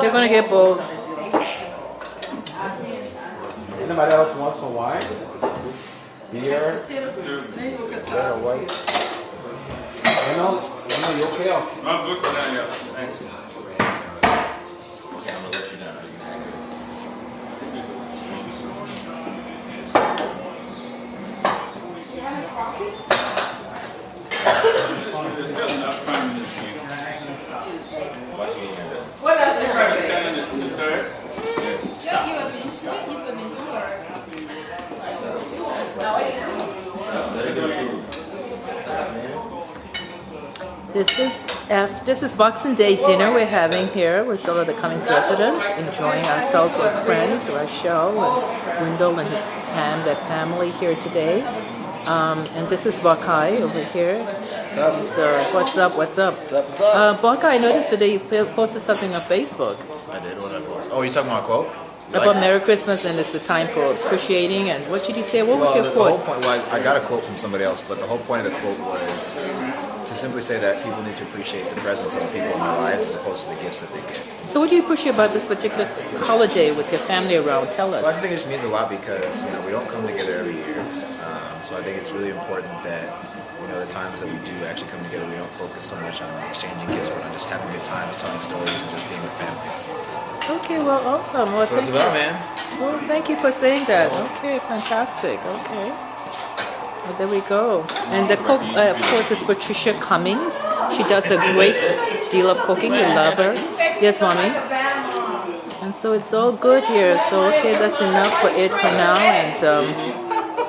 They're gonna get both. Anybody else want some wine? Beer? Beer or white? You okay? I'm good for that, yeah. Thanks. Okay, I'm gonna let you down. There's still enough time in this game. Watch me hear this. What else is her 10 and the third. Stop. Let it go. Stop, man. This is Boxing Day dinner we're having here with all of the Cummings residents, enjoying ourselves with friends, Rachel and Wendell and his family here today. And this is Bakai over here. What's up? So what's up? What's up? What's up? Bakai, I noticed today you posted something on Facebook I did what I post. Oh, you talking about a quote? You about like Merry Christmas and it's the time for appreciating. And what did you say? What was well, your the whole quote? point. Well, I got a quote from somebody else, but the whole point of the quote was to simply say that people need to appreciate the presence of the people in their lives as opposed to the gifts that they get. So what do you appreciate about this particular holiday with your family around? Tell Well, I us. think it just means a lot because we don't come together every year. So I think it's really important that the times that we do actually come together, we don't focus so much on exchanging gifts, but on just having good times, telling stories, and just being with family. Okay, well, awesome. Well, That's what it's thank about, you. man. Well, thank you for saying that. Okay, fantastic. Okay. Well, there we go. And the cook, of course, is Patricia Cummings. She does a great deal of cooking. We love her. Yes, Mommy? And so it's all good here. So, okay, that's enough for it for now. And